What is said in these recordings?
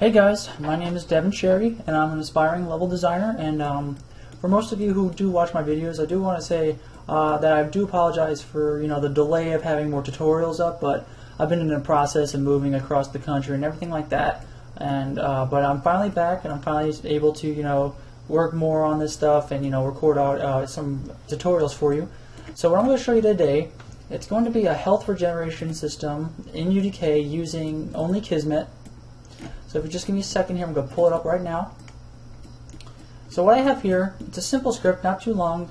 Hey guys, my name is Devin and I'm an aspiring level designer, and for most of you who do watch my videos, I do want to say that I do apologize for the delay of having more tutorials up, but I've been in the process of moving across the country and everything like that, and but I'm finally back and I'm finally able to work more on this stuff and record out some tutorials for you. So what I'm going to show you today, it's going to be a health regeneration system in UDK using only Kismet. So if you just give me a second here, I'm going to pull it up right now. So what I have here, it's a simple script, not too long,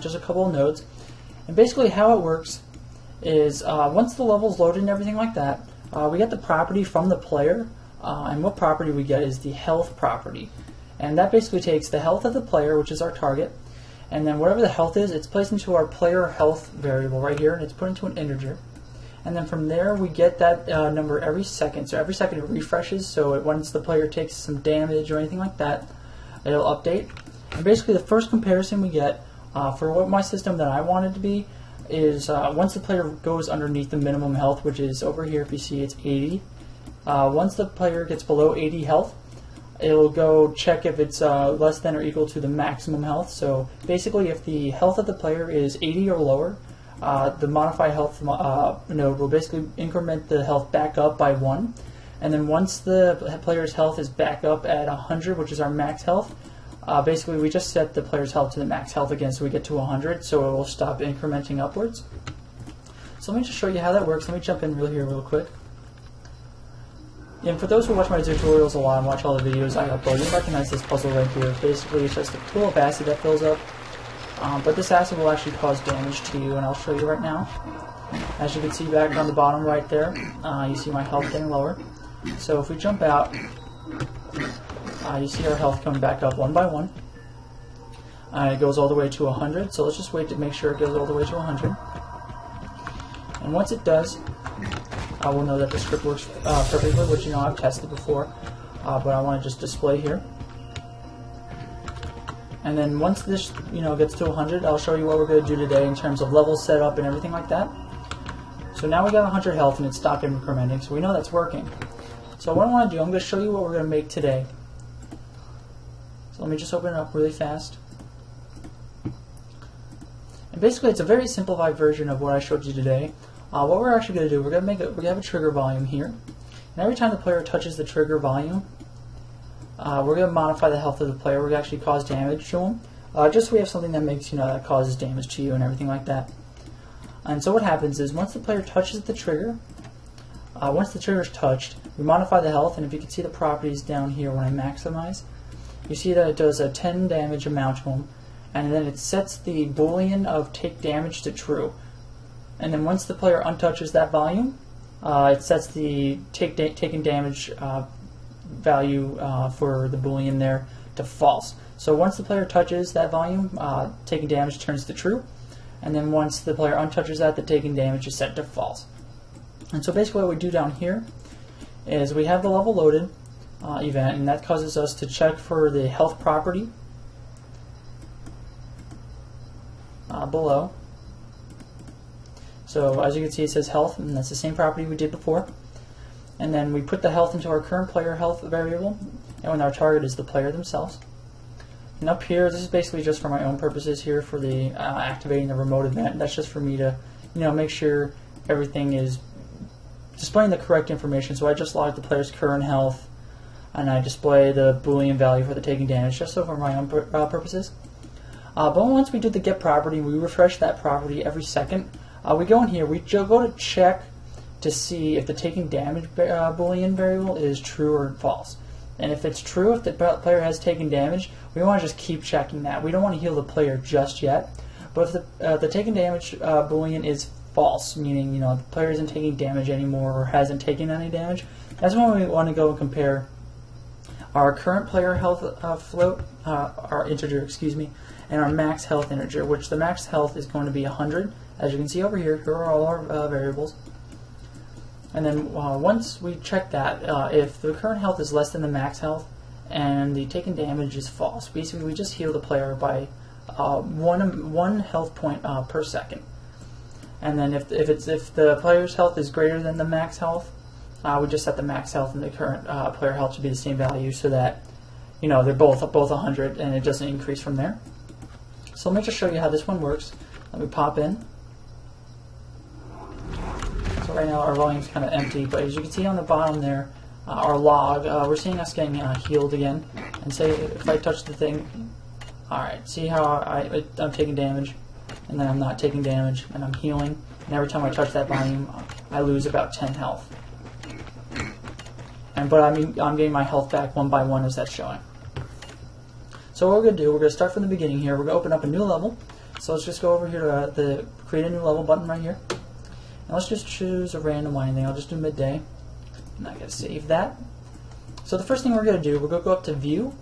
just a couple of nodes. And basically how it works is once the level's loaded and everything like that, we get the property from the player, and what property we get is the health property. And that basically takes the health of the player, which is our target, and then whatever the health is, it's placed into our player health variable right here, and it's put into an integer. And then from there we get that number every second. So every second it refreshes, so once the player takes some damage or anything like that, it'll update. And basically the first comparison we get for what my system that I want it to be is once the player goes underneath the minimum health, which is over here, if you see it's 80. Once the player gets below 80 health, it'll go check if it's less than or equal to the maximum health. So basically if the health of the player is 80 or lower, the modify health node will basically increment the health back up by 1, and then once the player's health is back up at 100, which is our max health, basically we just set the player's health to the max health again, so we get to 100, so it will stop incrementing upwards. So let me just show you how that works. Let me jump in real quick. And for those who watch my tutorials a lot and watch all the videos I upload, you recognize this puzzle right here. Basically it's just a pool of acid that fills up. But this acid will actually cause damage to you, and I'll show you right now. As you can see back on the bottom right there, you see my health getting lower. So if we jump out, you see our health coming back up one by one. It goes all the way to 100, so let's just wait to make sure it goes all the way to 100. And once it does, we'll know that the script works perfectly, which I've tested before, but I want to just display here. And then once this gets to 100, I'll show you what we're going to do today in terms of level setup and everything like that. So now we got 100 health and it's stopped incrementing, so we know that's working. So what I want to do, I'm going to show you what we're going to make today. So let me just open it up really fast. And basically it's a very simplified version of what I showed you today. What we're actually going to do, we're going to have a trigger volume here, and every time the player touches the trigger volume, we're going to modify the health of the player. We're going to actually cause damage to him, just so we have something that makes that causes damage to you and everything like that. And so what happens is once the player touches the trigger, once the trigger is touched, we modify the health, and if you can see the properties down here when I maximize, you see that it does a 10 damage amount to him, and then it sets the boolean of take damage to true. And then once the player untouches that volume, it sets the taken damage value for the boolean there to false. So once the player touches that volume, taking damage turns to true, and then once the player untouches that, the taking damage is set to false. And so basically what we do down here is we have the level loaded event, and that causes us to check for the health property below. So as you can see, it says health, and that's the same property we did before. And then we put the health into our current player health variable, and when our target is the player themselves. And up here, this is basically just for my own purposes here for the activating the remote event. That's just for me to make sure everything is displaying the correct information. So I just log the player's current health, and I display the boolean value for the taking damage, just so for my own purposes. But once we do the get property, we refresh that property every second. We go in here, we go to check to see if the taking damage boolean variable is true or false. And if it's true, if the player has taken damage, we want to just keep checking that. We don't want to heal the player just yet. But if the taken damage boolean is false, meaning the player isn't taking damage anymore or hasn't taken any damage, that's when we want to go and compare our current player health float, our integer, and our max health integer, which the max health is going to be 100. As you can see over here, here are all our variables. And then once we check that, if the current health is less than the max health and the taken damage is false, basically we just heal the player by one health point per second. And then if the player's health is greater than the max health, we just set the max health and the current player health to be the same value, so that they're both 100 and it doesn't increase from there. So let me just show you how this one works. Let me pop in. So right now our volume's kind of empty, but as you can see on the bottom there, our log, we're seeing us getting healed again. And say if I touch the thing, alright, see how I'm taking damage, and then I'm not taking damage, and I'm healing, and every time I touch that volume, I lose about 10 health. But I'm getting my health back one by one as that's showing. So what we're going to do, we're going to start from the beginning here. We're going to open up a new level. So let's just go over here to the create a new level button right here. And let's just choose a random one. I'll just do midday. And I'm going to save that. So the first thing we're going to do, we're going to go up to View,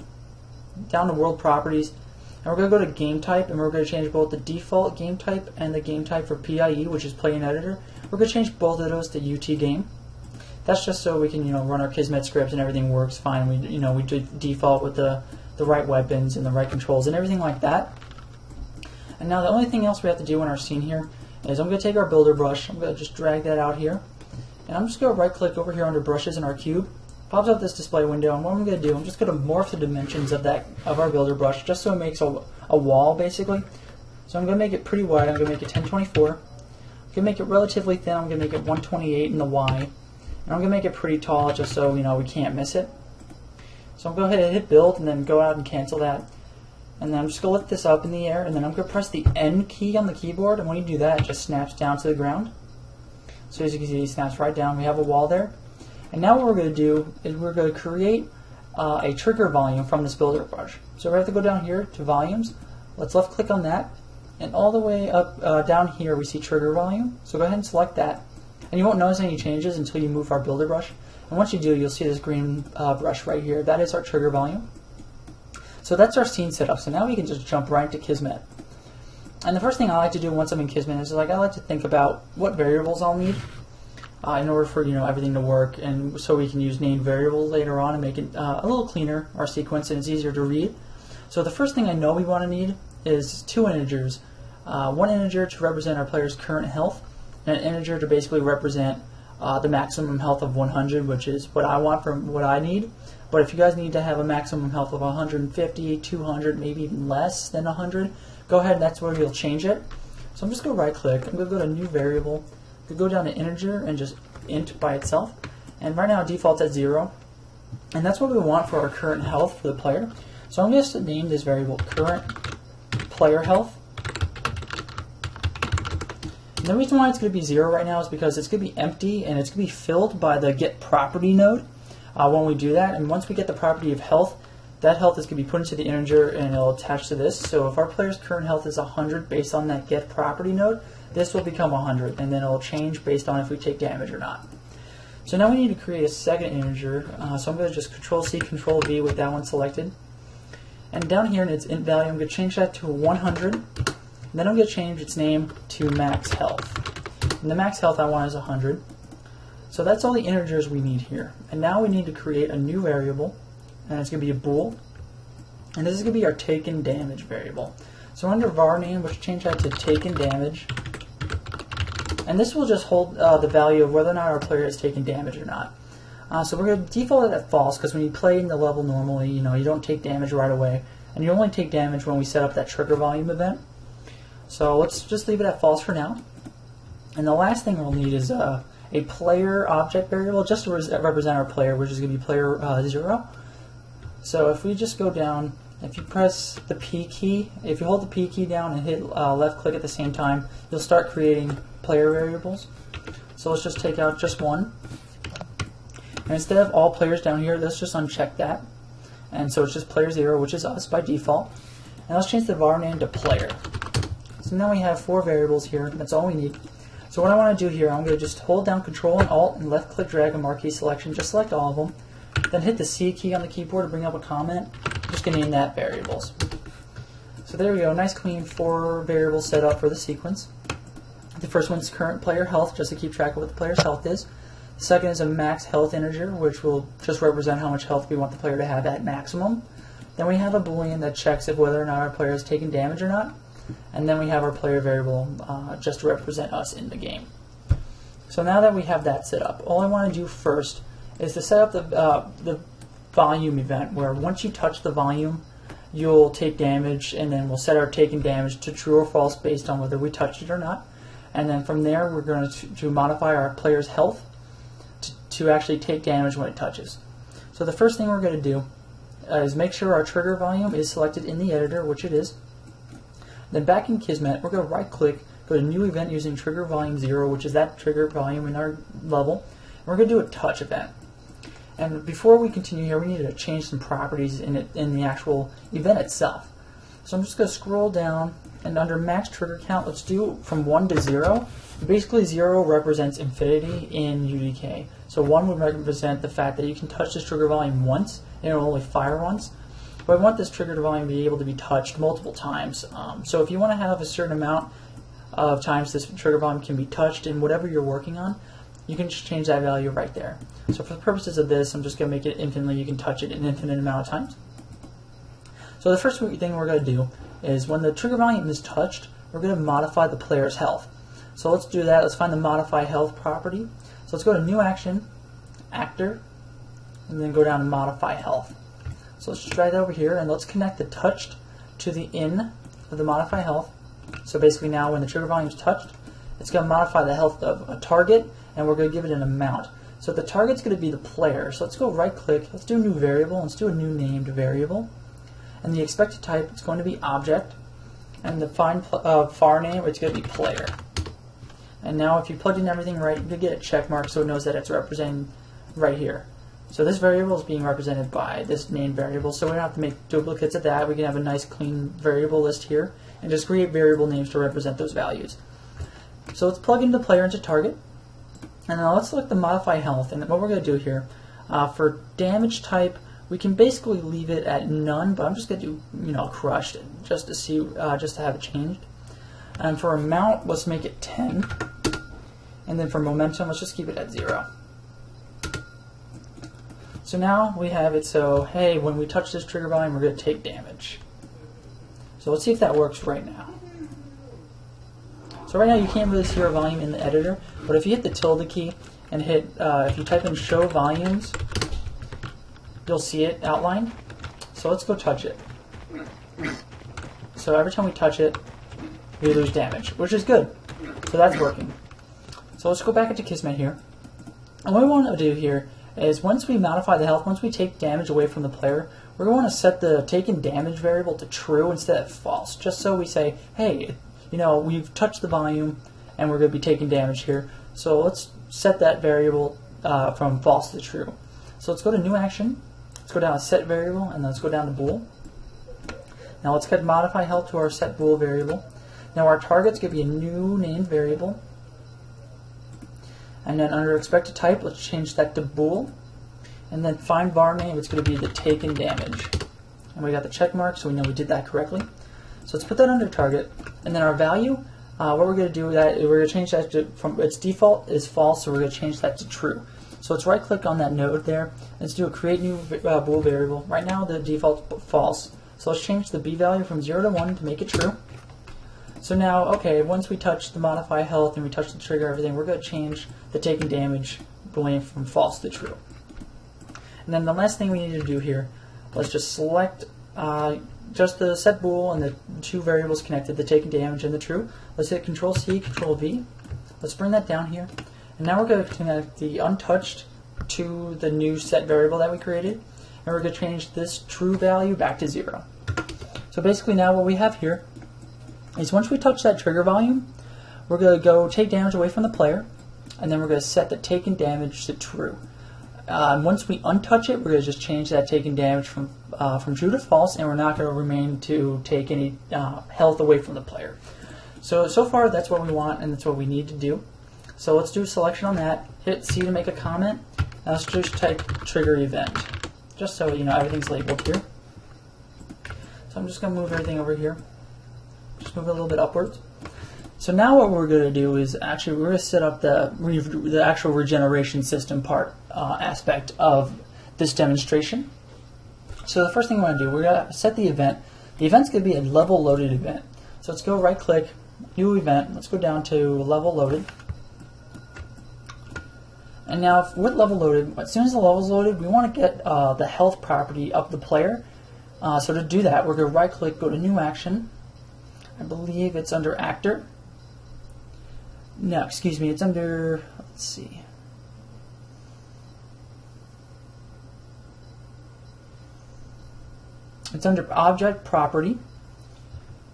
down to World Properties, and we're going to go to Game Type, and we're going to change both the default game type and the game type for PIE, which is Play in Editor. We're going to change both of those to UT Game. That's just so we can run our Kismet scripts and everything works fine. We do default with the right weapons and the right controls and everything like that. And now the only thing else we have to do in our scene here is I'm going to take our builder brush. I'm going to just drag that out here, and I'm just going to right click over here under brushes in our cube. Pops up this display window, and what I'm going to do, I'm just going to morph the dimensions of our builder brush just so it makes a wall basically. So I'm going to make it pretty wide. I'm going to make it 1024. I'm going to make it relatively thin. I'm going to make it 128 in the Y. And I'm going to make it pretty tall just so we can't miss it. So I'm going to go ahead and hit build and then go out and cancel that. And then I'm just going to lift this up in the air, and then I'm going to press the N key on the keyboard, and when you do that, it just snaps down to the ground. So as you can see, it snaps right down. We have a wall there. And now what we're going to do is we're going to create a trigger volume from this builder brush. So we have to go down here to volumes. Let's left click on that, and all the way up down here we see trigger volume. So go ahead and select that. And you won't notice any changes until you move our builder brush. And once you do, you'll see this green brush right here. That is our trigger volume. So that's our scene setup. So now we can just jump right into Kismet. And the first thing I like to do once I'm in Kismet is I like to think about what variables I'll need in order for everything to work, and so we can use named variables later on and make it a little cleaner, our sequence, and it's easier to read. So the first thing I know we want to need is two integers. One integer to represent our player's current health, and an integer to basically represent the maximum health of 100, which is what I want from what I need. But if you guys need to have a maximum health of 150, 200, maybe even less than 100, go ahead, and that's where you'll change it. So I'm just going to right click, I'm going to go to new variable, I'm going to go down to integer and just int by itself. And right now default's at 0. And that's what we want for our current health for the player. So I'm going to name this variable current player health. And the reason why it's going to be 0 right now is because it's going to be empty and it's going to be filled by the get property node when we do that. And once we get the property of health, that health is going to be put into the integer and it'll attach to this. So if our player's current health is 100 based on that get property node, this will become 100, and then it'll change based on if we take damage or not. So now we need to create a second integer. So I'm going to just Control-C, Control-V with that one selected. And down here in its int value, I'm going to change that to 100. And then I'm going to change its name to max health. And the max health I want is 100. So that's all the integers we need here. And now we need to create a new variable, and it's going to be a bool. And this is going to be our taken damage variable. So under var name, we'll change that to taken damage. And this will just hold the value of whether or not our player has taken damage or not. So we're going to default it at false, because when you play in the level normally, you don't take damage right away. And you only take damage when we set up that trigger volume event. So let's just leave it at false for now. And the last thing we'll need is a player object variable, just to represent our player, which is going to be player 0. So if we just go down, if you press the P key, if you hold the P key down and hit left click at the same time, you'll start creating player variables. So let's just take out just one. And instead of all players down here, let's just uncheck that. And so it's just player 0, which is us by default. And let's change the var name to player. So now we have 4 variables here. That's all we need. So what I want to do here, I'm going to just hold down Control and Alt and left click drag a marquee selection, just select all of them. Then hit the C key on the keyboard to bring up a comment. I'm just going to name that variables. So there we go, nice clean 4 variables set up for the sequence. The first one's current player health, just to keep track of what the player's health is. The second is a max health integer, which will just represent how much health we want the player to have at maximum. Then we have a boolean that checks if whether or not our player has taken damage or not. And then we have our player variable just to represent us in the game. So now that we have that set up, all I want to do first is to set up the volume event, where once you touch the volume, you'll take damage, and then we'll set our taken damage to true or false based on whether we touched it or not. And then from there, we're going to modify our player's health to actually take damage when it touches. So the first thing we're going to do is make sure our trigger volume is selected in the editor, which it is. Then back in Kismet, we're going to right click, go to new event using trigger volume 0, which is that trigger volume in our level. And we're going to do a touch event. And before we continue here, we need to change some properties in the actual event itself. So I'm just going to scroll down, and under max trigger count, let's do from 1 to 0. Basically 0 represents infinity in UDK. So 1 would represent the fact that you can touch this trigger volume once, and it will only fire once. But I want this trigger volume to be able to be touched multiple times. So if you want to have a certain amount of times this trigger volume can be touched in whatever you're working on, you can just change that value right there. So for the purposes of this, I'm just going to make it infinitely. You can touch it an infinite amount of times. So the first thing we're going to do is when the trigger volume is touched, we're going to modify the player's health. So let's do that. Let's find the modify health property. So let's go to new action, actor, and then go down to modify health. So let's just drag that over here, and let's connect the touched to the in of the modify health. So basically now when the trigger volume is touched, it's going to modify the health of a target, and we're going to give it an amount. So the target's going to be the player. So let's go right click, let's do a new variable, let's do a new named variable. And the expected type, it's going to be object, and the find var name, it's going to be player. And now if you plug in everything right, you get a check mark so it knows that it's representing right here. So this variable is being represented by this named variable, so we don't have to make duplicates of that. We can have a nice clean variable list here and just create variable names to represent those values. So let's plug in the player into target, and now let's select the modify health. And what we're going to do here, for damage type, we can basically leave it at none, but I'm just going to do crushed just to see, just to have it changed. And for amount, let's make it 10, and then for momentum, let's just keep it at 0. So now we have it so, hey, when we touch this trigger volume, we're going to take damage. So let's see if that works right now. So right now you can't really see our volume in the editor, but if you hit the tilde key and hit, if you type in show volumes, you'll see it outlined. So let's go touch it. So every time we touch it, we lose damage, which is good. So that's working. So let's go back into Kismet here. And what we want to do here is once we modify the health, once we take damage away from the player, we're going to set the taken damage variable to true instead of false, just so we say, hey, we've touched the volume and we're going to be taking damage here. So let's set that variable from false to true. So let's go to new action, let's go down to set variable, and then let's go down to bool. Now let's get modify health to our set bool variable. Now our target's going to be a new named variable. And then under expected type, let's change that to bool. And then find var name, it's going to be the taken damage. And we got the check mark, so we know we did that correctly. So let's put that under target. And then our value, what we're going to do, we're going to change that to, from its default is false, so we're going to change that to true. So let's right click on that node there. Let's do a create new bool variable. Right now the default's false. So let's change the b value from 0 to 1 to make it true. So now, okay, once we touch the modify health and we touch the trigger, everything, we're going to change the taken damage going from false to true. And then the last thing we need to do here, let's just select just the set bool and the two variables connected, the taken damage and the true. Let's hit Control C, Control V. Let's bring that down here. And now we're going to connect the untouched to the new set variable that we created. And we're going to change this true value back to 0. So basically now what we have here is once we touch that trigger volume, we're going to go take damage away from the player, and then we're going to set the taken damage to true. And once we untouch it, we're going to just change that taken damage from true to false, and we're not going to remain to take any health away from the player. So far that's what we want, and that's what we need to do. So let's do a selection on that, hit C to make a comment, and let's just type trigger event, just so everything's labeled here. So I'm just going to move everything over here. Just move it a little bit upwards. So now what we're going to do is actually we're going to set up the actual regeneration system part aspect of this demonstration. So the first thing we're going to do, we're going to set the event. The event's going to be a level loaded event. So let's go right click, new event. Let's go down to level loaded. And now with level loaded, as soon as the level is loaded, we want to get the health property of the player. So to do that, we're going to right click, go to new action. I believe it's under actor. No, excuse me, it's under, let's see. It's under object property.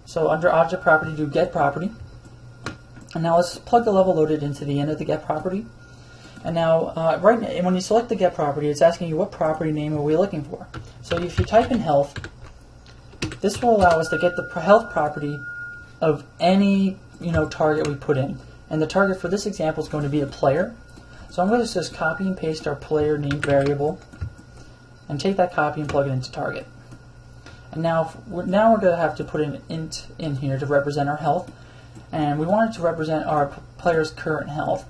So under object property, do get property. And now let's plug the level loaded into the end of the get property. And now, when you select the get property, it's asking you what property name are we looking for. So if you type in health, this will allow us to get the health property of any target we put in. And the target for this example is going to be a player. So I'm going to just copy and paste our player name variable, and take that copy and plug it into target. And now we're going to have to put an int in here to represent our health, and we want it to represent our player's current health.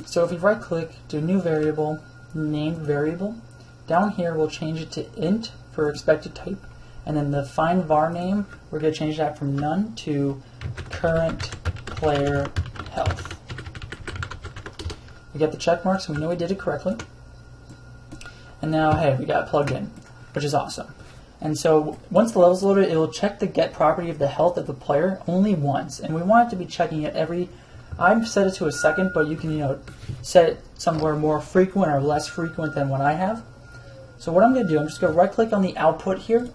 So if we right click, do new variable, name variable, down here we'll change it to int for expected type, and then the find var name, we're going to change that from none to current player health. We get the check mark, so we know we did it correctly. And now, hey, we got it plugged in, which is awesome. And so once the level's loaded, it will check the get property of the health of the player only once, and we want it to be checking it every. I've set it to a second, but you can set it somewhere more frequent or less frequent than what I have. So what I'm going to do, I'm just going to right click on the output here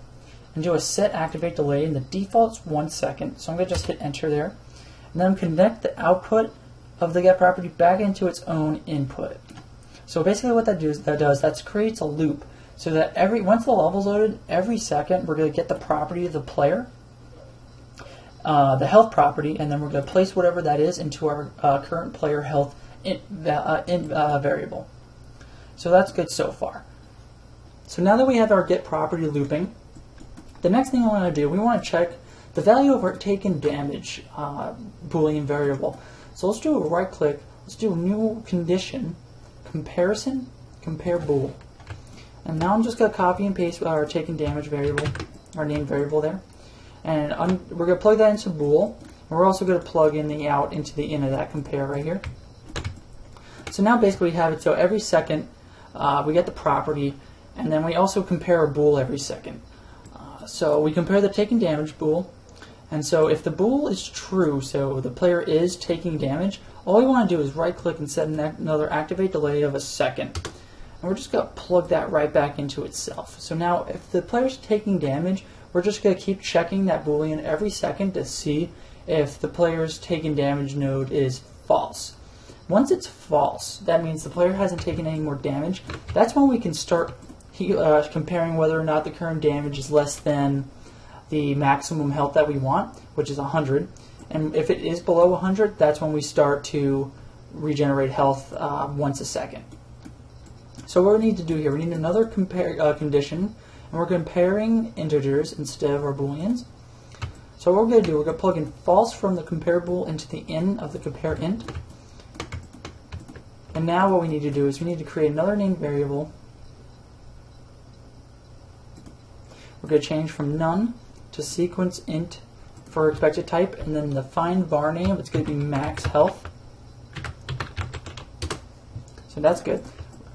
and do a set activate delay, and the default's 1 second. So I'm going to just hit enter there, and then connect the output of the get property back into its own input. So basically what that creates a loop. So that once the level's loaded, every second we're going to get the property of the player, the health property, and then we're going to place whatever that is into our current player health variable. So that's good so far. So now that we have our get property looping, the next thing we want to do, we want to check the value of our taken damage Boolean variable. So let's do a right click, let's do a new condition, comparison, compare bool. And now I'm just going to copy and paste our taken damage variable, our name variable there. And we're going to plug that into bool. And we're also going to plug in the out into the in of that compare right here. So now basically we have it so every second we get the property, and then we also compare our bool every second. So we compare the taken damage bool, and so if the bool is true, so the player is taking damage, all we want to do is right click and set another activate delay of a second. And we're just going to plug that right back into itself. So now if the player's taking damage, we're just going to keep checking that Boolean every second to see if the player's taking damage node is false. Once it's false, that means the player hasn't taken any more damage. That's when we can start comparing whether or not the current damage is less than the maximum health that we want, which is 100. And if it is below 100, that's when we start to regenerate health once a second. So what we need to do here, we need another condition, and we're comparing integers instead of our booleans. So what we're going to do, we're going to plug in false from the compare bool into the in of the compare int. And now what we need to do is we need to create another name variable. We're going to change from none to sequence int for expected type, and then the find var name, it's going to be max health. So that's good.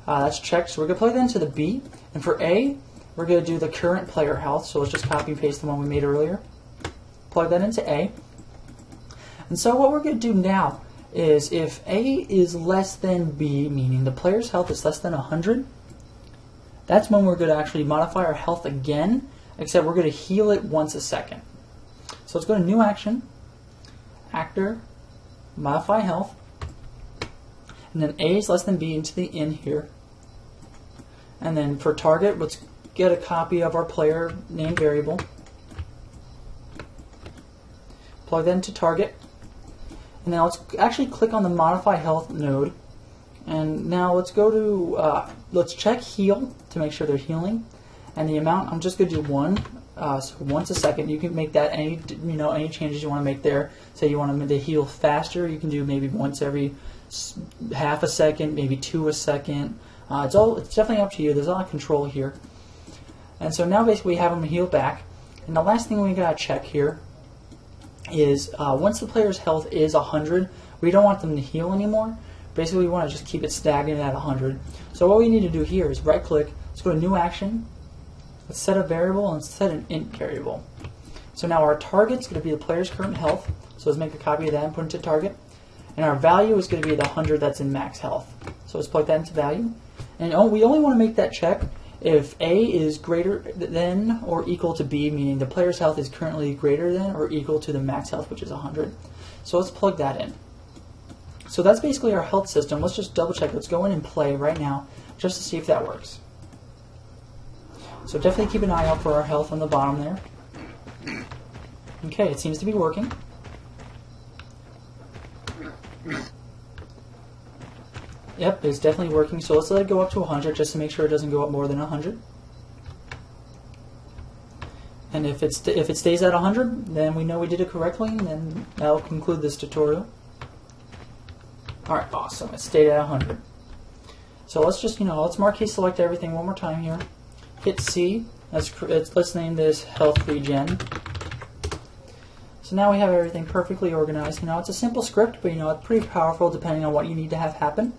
That's checked. So we're going to plug that into the B. And for A, we're going to do the current player health. So let's just copy and paste the one we made earlier. Plug that into A. And so what we're going to do now is if A is less than B, meaning the player's health is less than 100, that's when we're going to actually modify our health again, except we're going to heal it once a second. So let's go to new action, actor, modify health, and then A is less than B into the in here. And then for target, let's get a copy of our player name variable. Plug that into target. And now let's actually click on the modify health node. And now let's go to, let's check heal to make sure they're healing. And the amount, I'm just going to do 1. So once a second. You can make that any changes you want to make there. Say you want them to heal faster, you can do maybe once every half a second, maybe 2 a second. It's definitely up to you. There's a lot of control here. And so now basically we have them heal back. And the last thing we gotta check here is once the player's health is 100, we don't want them to heal anymore. Basically, we want to just keep it stagnant at 100. So what we need to do here is right click, let's go to new action, let's set a variable and let's set an int variable. So now our target's going to be the player's current health, so let's make a copy of that and put it into target. And our value is going to be the 100 that's in max health. So let's plug that into value. And we only want to make that check if A is greater than or equal to B, meaning the player's health is currently greater than or equal to the max health, which is 100. So let's plug that in. So that's basically our health system. Let's just double check. Let's go in and play right now just to see if that works. So definitely keep an eye out for our health on the bottom there. Okay, it seems to be working. Yep, it's definitely working. So let's let it go up to 100 just to make sure it doesn't go up more than 100. And if it stays at 100, then we know we did it correctly, and then that'll conclude this tutorial. Alright, awesome. It stayed at 100. So let's just, let's marquee select everything one more time here. Hit C. Let's name this health regen. So now we have everything perfectly organized. It's a simple script, but it's pretty powerful depending on what you need to have happen.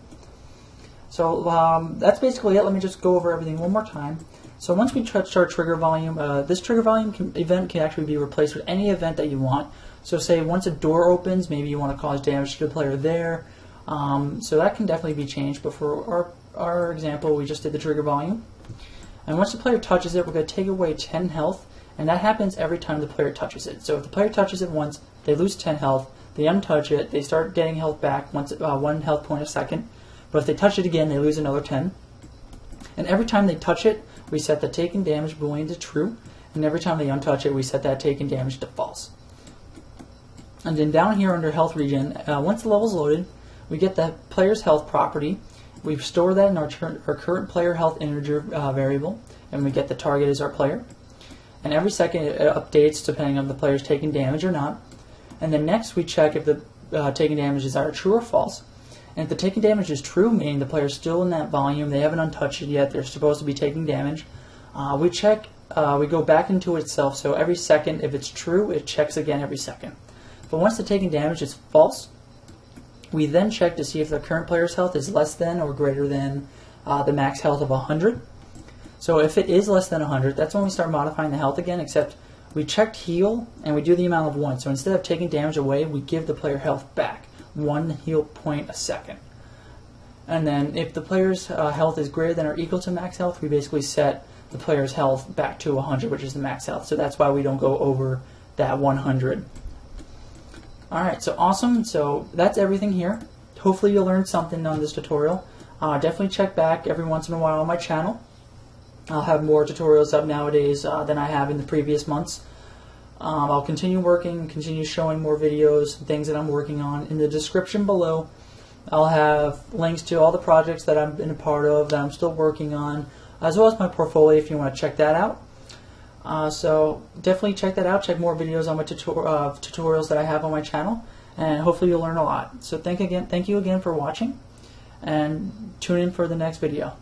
So that's basically it. Let me just go over everything one more time. So once we touch our trigger volume, this trigger volume event can actually be replaced with any event that you want. So say once a door opens, maybe you want to cause damage to the player there. So that can definitely be changed, but for our example, we just did the trigger volume. And once the player touches it, we're going to take away 10 health, and that happens every time the player touches it. So if the player touches it once, they lose 10 health, they untouch it, they start getting health back, once 1 health point a second, but if they touch it again, they lose another 10. And every time they touch it, we set the taken damage boolean to true, and every time they untouch it, we set that taken damage to false. And then down here under health regen, once the level's loaded, we get the player's health property. We store that in our current player health integer variable, and we get the target as our player. And every second it updates depending on the player's taking damage or not. And then next we check if the taking damage is either true or false. And if the taking damage is true, meaning the player's still in that volume, they haven't untouched it yet, they're supposed to be taking damage, we go back into itself. So every second, if it's true, it checks again every second. But once the taking damage is false, we then check to see if the current player's health is less than or greater than the max health of 100. So if it is less than 100, that's when we start modifying the health again, except we checked heal and we do the amount of 1. So instead of taking damage away, we give the player health back, 1 heal point a second. And then if the player's health is greater than or equal to max health, we basically set the player's health back to 100, which is the max health. So that's why we don't go over that 100. Alright, so awesome. So that's everything here. Hopefully you learned something on this tutorial. Definitely check back every once in a while on my channel. I'll have more tutorials up nowadays than I have in the previous months. I'll continue working, continue showing more videos and things that I'm working on. In the description below, I'll have links to all the projects that I've been a part of, that I'm still working on, as well as my portfolio if you want to check that out. So definitely check that out. Check more videos on my tutorials that I have on my channel, and hopefully you'll learn a lot. So thank you again for watching, and tune in for the next video.